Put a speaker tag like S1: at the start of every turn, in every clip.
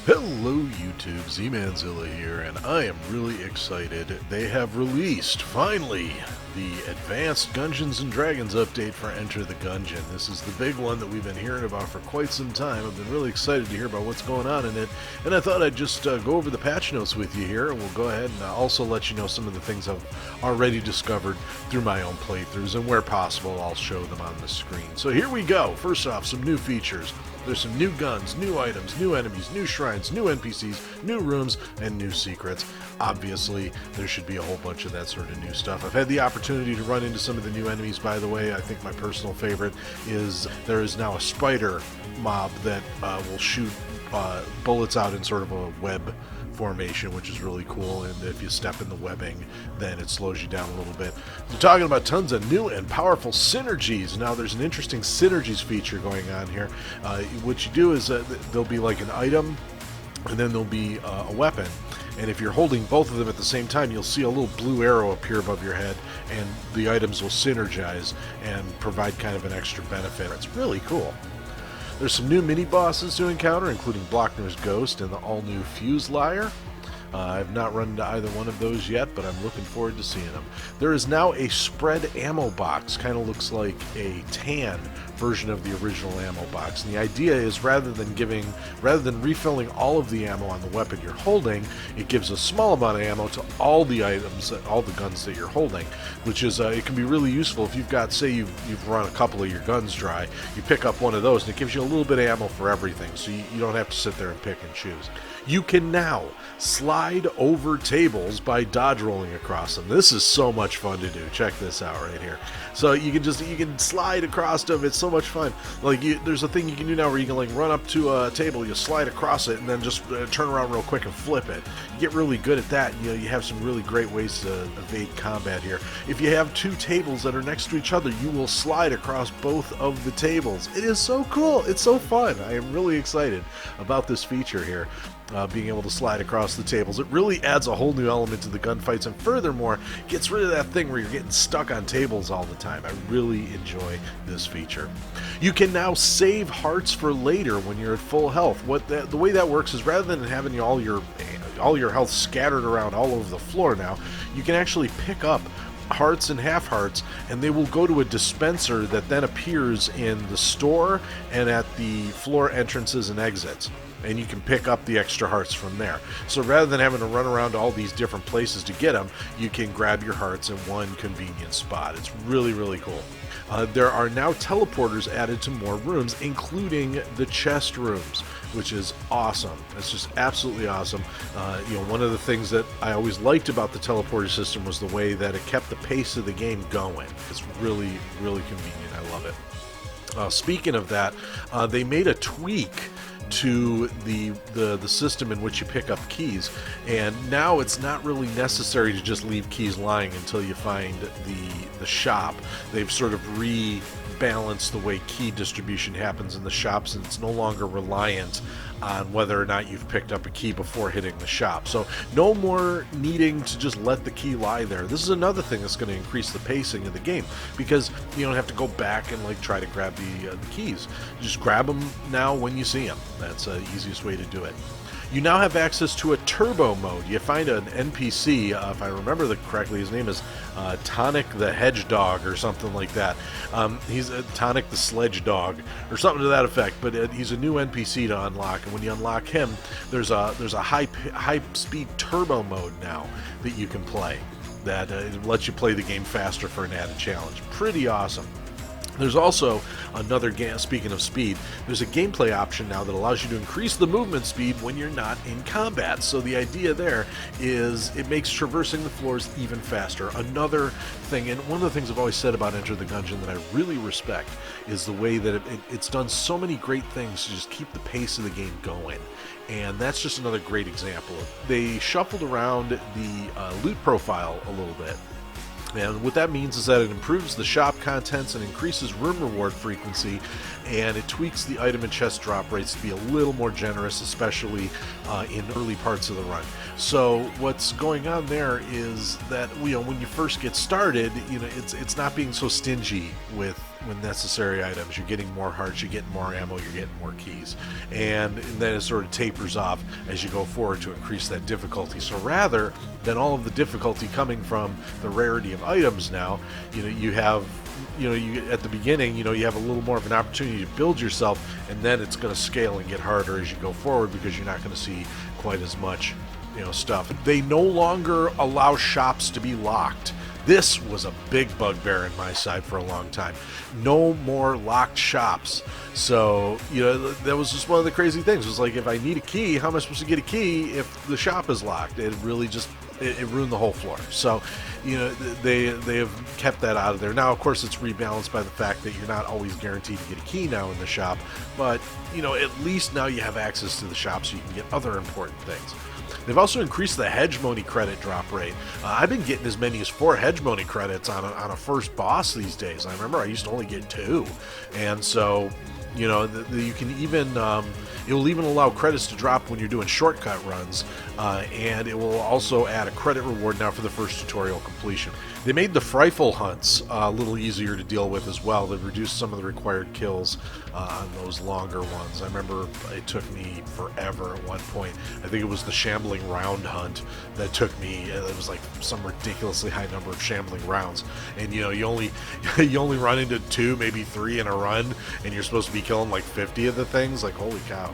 S1: Hello YouTube, Z-Manzilla here, and I am really excited. They have released, finally, the Advanced Gungeons and Dragons update for Enter the Gungeon. This is the big one that we've been hearing about for quite some time. I've been really excited to hear about what's going on in it, and I thought I'd just go over the patch notes with you here, and we'll go ahead and also let you know some of the things I've already discovered through my own playthroughs, and where possible I'll show them on the screen. So here we go. First off, some new features. There's some new guns, new items, new enemies, new shrines, new NPCs, new rooms, and new secrets. Obviously, there should be a whole bunch of that sort of new stuff. I've had the opportunity to run into some of the new enemies, by the way. I think my personal favorite is there is now a spider mob that will shoot bullets out in sort of a web formation, which is really cool, and if you step in the webbing, then it slows you down a little bit. We're talking about tons of new and powerful synergies. Now there's an interesting synergies feature going on here. What you do is there'll be like an item, and then there'll be a weapon, and if you're holding both of them at the same time, you'll see a little blue arrow appear above your head, and the items will synergize and provide kind of an extra benefit. It's really cool. There's some new mini-bosses to encounter, including Blockner's Ghost and the all-new Fuse Liar. I've not run into either one of those yet, but I'm looking forward to seeing them. There is now a spread ammo box. Kind of looks like a tan version of the original ammo box. And the idea is rather than refilling all of the ammo on the weapon you're holding, it gives a small amount of ammo to all the items, all the guns that you're holding, which is it can be really useful if you've got, say you've run a couple of your guns dry, you pick up one of those and it gives you a little bit of ammo for everything, so you don't have to sit there and pick and choose. You can now slide over tables by dodge rolling across them. This is so much fun to do. Check this out right here. So you can slide across them. It's so much fun. Like there's a thing you can do now where you can like run up to a table, you slide across it, and then just turn around real quick and flip it. You get really good at that. You have some really great ways to evade combat here. If you have two tables that are next to each other, you will slide across both of the tables. It is so cool. It's so fun. I am really excited about this feature here. Being able to slide across the tables. It really adds a whole new element to the gunfights, and furthermore, gets rid of that thing where you're getting stuck on tables all the time. I really enjoy this feature. You can now save hearts for later when you're at full health. The way that works is rather than having all your health scattered around all over the floor now, you can actually pick up hearts and half hearts, and they will go to a dispenser that then appears in the store and at the floor entrances and exits, and you can pick up the extra hearts from there. So rather than having to run around to all these different places to get them, you can grab your hearts in one convenient spot. It's really, really cool. There are now teleporters added to more rooms, including the chest rooms, which is awesome. It's just absolutely awesome. One of the things that I always liked about the teleporter system was the way that it kept the pace of the game going. It's really, really convenient. I love it. Speaking of that, they made a tweak to the system in which you pick up keys, and now it's not really necessary to just leave keys lying until you find the shop. They've sort of rebalanced the way key distribution happens in the shops, and it's no longer reliant on whether or not you've picked up a key before hitting the shop. So no more needing to just let the key lie there. This is another thing that's going to increase the pacing of the game, because you don't have to go back and like try to grab the keys. You just grab them now when you see them. That's the easiest way to do it. You now have access to a turbo mode. You find an NPC, if I remember correctly, his name is Tonic the Hedge Dog or something like that. He's Tonic the Sledge Dog or something to that effect, but he's a new NPC to unlock, and when you unlock him, there's a high speed turbo mode now that you can play that lets you play the game faster for an added challenge. Pretty awesome. There's also another speaking of speed, there's a gameplay option now that allows you to increase the movement speed when you're not in combat. So the idea there is it makes traversing the floors even faster. Another thing, and one of the things I've always said about Enter the Gungeon that I really respect, is the way that it's done so many great things to just keep the pace of the game going. And that's just another great example. They shuffled around the loot profile a little bit. And what that means is that it improves the shop contents and increases room reward frequency, and it tweaks the item and chest drop rates to be a little more generous, especially in early parts of the run. So what's going on there is that when you first get started, it's not being so stingy with with necessary items. You're getting more hearts, you're getting more ammo, you're getting more keys. And then it sort of tapers off as you go forward to increase that difficulty. So rather than all of the difficulty coming from the rarity of items now, you have at the beginning, you have a little more of an opportunity to build yourself, and then it's going to scale and get harder as you go forward because you're not going to see quite as much, stuff. They no longer allow shops to be locked. This was a big bugbear in my side for a long time. No more locked shops. So, that was just one of the crazy things. It was like, if I need a key, how am I supposed to get a key if the shop is locked? It really just, it ruined the whole floor. So, they have kept that out of there. Now, of course, it's rebalanced by the fact that you're not always guaranteed to get a key now in the shop. But, at least now you have access to the shop so you can get other important things. They've also increased the hegemony credit drop rate. I've been getting as many as 4 hegemony credits on a first boss these days. I remember I used to only get 2. And so, you can even, it will even allow credits to drop when you're doing shortcut runs, and it will also add a credit reward now for the first tutorial completion. They made the Frifle hunts a little easier to deal with as well. They've reduced some of the required kills on those longer ones. I remember it took me forever at one point. I think it was the Shambling Round hunt that took me, it was like some ridiculously high number of shambling rounds. And you only run into 2, maybe 3 in a run, and you're supposed to be killing like 50 of the things. Like, holy cow,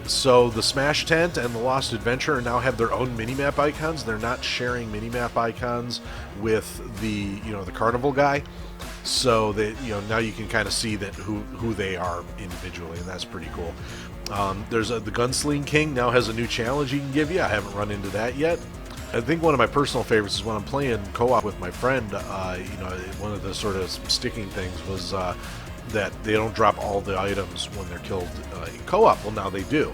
S1: So the Smash Tent and the Lost Adventurer now have their own minimap icons. They're not sharing minimap icons with the the Carnival guy. So that now you can kind of see that who they are individually, and that's pretty cool. There's the Gunsling King now has a new challenge he can give you. I haven't run into that yet. I think one of my personal favorites is when I'm playing co-op with my friend. One of the sort of sticking things was that they don't drop all the items when they're killed in co-op. Well, now they do.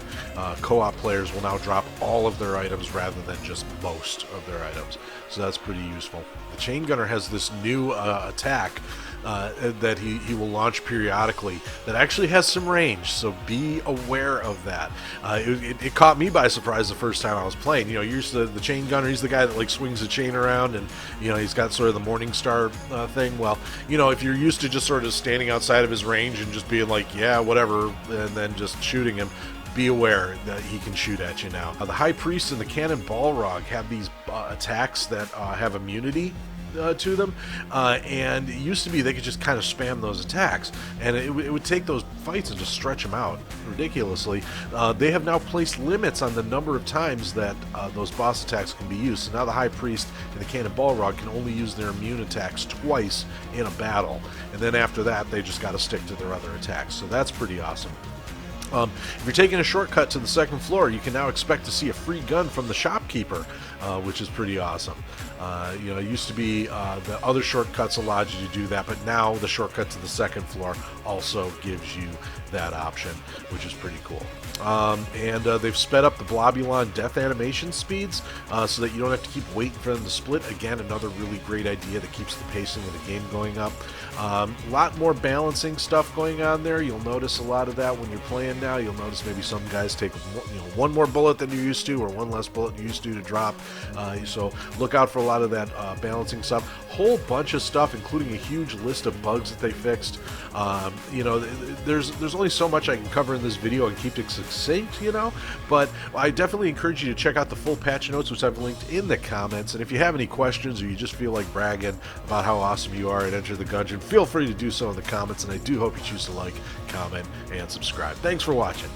S1: Co-op players will now drop all of their items rather than just most of their items. So that's pretty useful. The Chain Gunner has this new attack that he will launch periodically that actually has some range, so be aware of that. It caught me by surprise the first time I was playing. You're used to the Chain Gunner, he's the guy that like swings the chain around, and he's got sort of the Morning Star thing. Well, if you're used to just sort of standing outside of his range and just being like, yeah, whatever, and then just shooting him, be aware that he can shoot at you now. The High Priest and the Cannonbalrog have these attacks that have immunity to them, and it used to be they could just kind of spam those attacks, and it would take those fights and just stretch them out ridiculously. They have now placed limits on the number of times that those boss attacks can be used. So now the High Priest and the Cannonbalrog can only use their immune attacks twice in a battle, and then after that they just got to stick to their other attacks. So that's pretty awesome. If you're taking a shortcut to the second floor, you can now expect to see a free gun from the shopkeeper, which is pretty awesome. It used to be the other shortcuts allowed you to do that, but now the shortcut to the second floor also gives you that option, which is pretty cool. And they've sped up the Blobulon death animation speeds so that you don't have to keep waiting for them to split. Again, another really great idea that keeps the pacing of the game going up. A lot more balancing stuff going on there. You'll notice a lot of that when you're playing now. You'll notice maybe some guys take one more bullet than you're used to, or one less bullet you're used to drop. So look out for a lot of that balancing stuff. Whole bunch of stuff, including a huge list of bugs that they fixed. There's only so much I can cover in this video and keep it succinct, but I definitely encourage you to check out the full patch notes, which I've linked in the comments. And if you have any questions or you just feel like bragging about how awesome you are at Enter the Gungeon, feel free to do so in the comments, and I do hope you choose to like, comment, and subscribe. Thanks for watching.